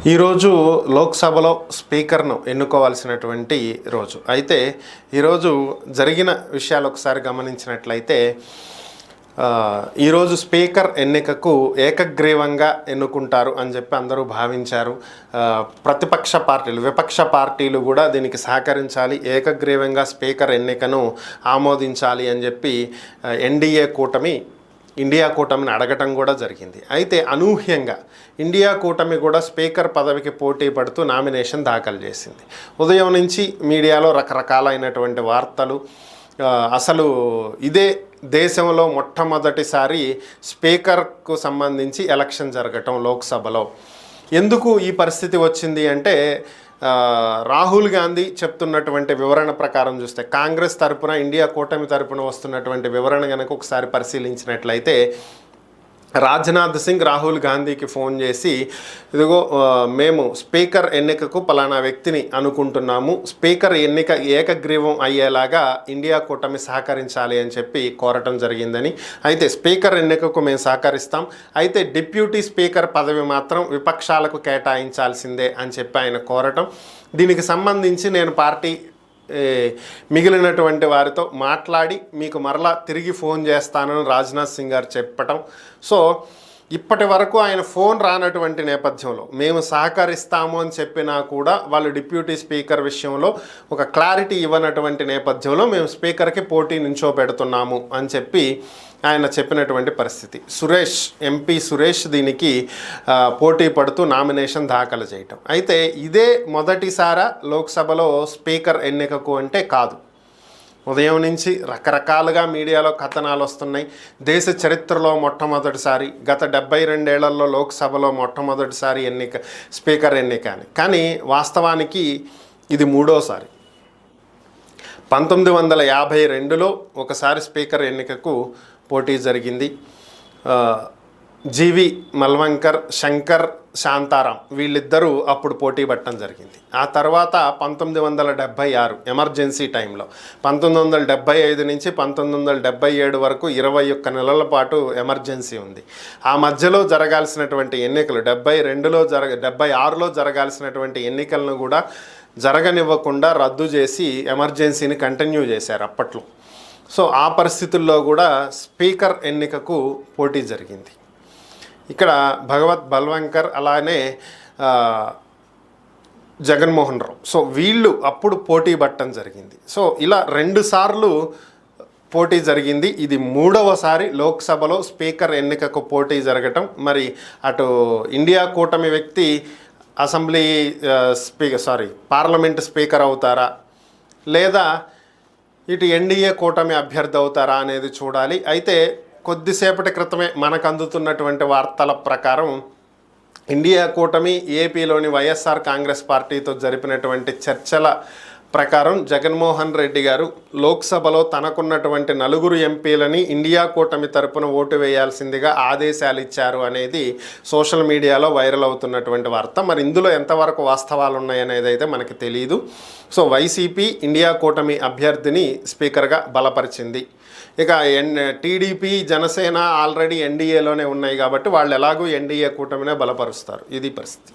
ఈరోజు లోక్సభలో స్పీకర్ను ఎన్నుకోవాల్సినటువంటి రోజు. అయితే ఈరోజు జరిగిన విషయాలు ఒకసారి గమనించినట్లయితే ఈరోజు స్పీకర్ ఎన్నికకు ఏకగ్రీవంగా ఎన్నుకుంటారు అని చెప్పి అందరూ భావించారు. ప్రతిపక్ష పార్టీలు, విపక్ష పార్టీలు కూడా దీనికి సహకరించాలి, ఏకగ్రీవంగా స్పీకర్ ఎన్నికను ఆమోదించాలి అని చెప్పి ఇండియా కూటమిని అడగటం కూడా జరిగింది. అయితే అనూహ్యంగా ఇండియా కూటమి కూడా స్పీకర్ పదవికి పోటీ పడుతూ నామినేషన్ దాఖలు చేసింది. ఉదయం నుంచి మీడియాలో రకరకాలైనటువంటి వార్తలు, అసలు ఇదే దేశంలో మొట్టమొదటిసారి స్పీకర్కు సంబంధించి ఎలక్షన్ జరగటం లోక్సభలో. ఎందుకు ఈ పరిస్థితి వచ్చింది అంటే రాహుల్ గాంధీ చెప్తున్నటువంటి వివరణ ప్రకారం చూస్తే, కాంగ్రెస్ తరపున ఇండియా కూటమి తరపున వస్తున్నటువంటి వివరణ కనుక ఒకసారి పరిశీలించినట్లయితే, రాజ్నాథ్ సింగ్ రాహుల్ గాంధీకి ఫోన్ చేసి, ఇదిగో మేము స్పీకర్ ఎన్నికకు పలానా వ్యక్తిని అనుకుంటున్నాము, స్పీకర్ ఎన్నిక ఏకగ్రీవం అయ్యేలాగా ఇండియా కూటమి సహకరించాలి అని చెప్పి కోరటం జరిగిందని. అయితే స్పీకర్ ఎన్నికకు మేము సహకరిస్తాం, అయితే డిప్యూటీ స్పీకర్ పదవి మాత్రం విపక్షాలకు కేటాయించాల్సిందే అని చెప్పి ఆయన కోరటం. దీనికి సంబంధించి నేను పార్టీ మిగిలినటువంటి వారితో మాట్లాడి మీకు మరలా తిరిగి ఫోన్ చేస్తానని రాజ్నాథ్ సింగ్ గారు చెప్పటం. సో ఇప్పటి వరకు ఆయన ఫోన్ రానటువంటి నేపథ్యంలో మేము సహకరిస్తాము అని చెప్పినా కూడా వాళ్ళు డిప్యూటీ స్పీకర్ విషయంలో ఒక క్లారిటీ ఇవ్వనటువంటి నేపథ్యంలో మేము స్పీకర్కి పోటీ నించోబెడుతున్నాము అని చెప్పి ఆయన చెప్పినటువంటి పరిస్థితి. ఎంపీ సురేష్ దీనికి పోటీ పడుతూ నామినేషన్ దాఖలు చేయటం. అయితే ఇదే మొదటిసారి లోక్సభలో స్పీకర్ ఎన్నికకు అంటే కాదు. ఉదయం నుంచి రకరకాలుగా మీడియాలో కథనాలు వస్తున్నాయి. దేశ చరిత్రలో మొట్టమొదటిసారి, గత 72 ఏళ్లలో లోక్సభలో మొట్టమొదటిసారి స్పీకర్ ఎన్నిక అని. కానీ వాస్తవానికి ఇది మూడోసారి. 1952లో ఒకసారి స్పీకర్ ఎన్నికకు పోటీ జరిగింది. జీవి మల్వంకర్, శంకర్ శాంతారాం వీళ్ళిద్దరూ అప్పుడు పోటీ పట్టడం జరిగింది. ఆ తర్వాత 1976 ఎమర్జెన్సీ టైంలో, 1975 నుంచి 1977 వరకు 21 నెలల పాటు ఎమర్జెన్సీ ఉంది. ఆ మధ్యలో జరగాల్సినటువంటి ఎన్నికలు 76లో జరగాల్సినటువంటి ఎన్నికలను కూడా జరగనివ్వకుండా రద్దు చేసి ఎమర్జెన్సీని కంటిన్యూ చేశారు అప్పట్లో. సో ఆ పరిస్థితుల్లో కూడా స్పీకర్ ఎన్నికకు పోటీ జరిగింది. ఇక్కడ భగవత్ బల్వంకర్, అలానే జగన్మోహన్ రావు, సో వీళ్ళు అప్పుడు పోటీ పట్టడం జరిగింది. సో ఇలా 2 సార్లు పోటీ జరిగింది. ఇది మూడవసారి లోక్సభలో స్పీకర్ ఎన్నికకు పోటీ జరగటం. మరి అటు ఇండియా కూటమి వ్యక్తి పార్లమెంట్ స్పీకర్ అవుతారా, లేదా ఇటు ఎన్డీఏ కూటమి అభ్యర్థి అవుతారా అనేది చూడాలి. అయితే కొద్దిసేపటి క్రితమే మనకు అందుతున్నటువంటి వార్తల ప్రకారం ఇండియా కూటమి ఏపీలోని వైఎస్ఆర్ కాంగ్రెస్ పార్టీతో జరిపినటువంటి చర్చల ప్రకారం జగన్మోహన్ రెడ్డి గారు లోక్సభలో తనకున్నటువంటి 4 ఎంపీలని ఇండియా కూటమి తరపున ఓటు వేయాల్సిందిగా ఆదేశాలు ఇచ్చారు అనేది సోషల్ మీడియాలో వైరల్ అవుతున్నటువంటి వార్త. మరి ఇందులో ఎంతవరకు వాస్తవాలు ఉన్నాయనేది అయితే మనకి తెలియదు. సో వైసీపీ ఇండియా కూటమి అభ్యర్థిని స్పీకర్గా బలపరిచింది. ఇక టీడీపీ, జనసేన ఆల్రెడీ ఎన్డీఏలోనే ఉన్నాయి కాబట్టి వాళ్ళు ఎలాగూ ఎన్డీఏ కూటమినే బలపరుస్తారు. ఇది పరిస్థితి.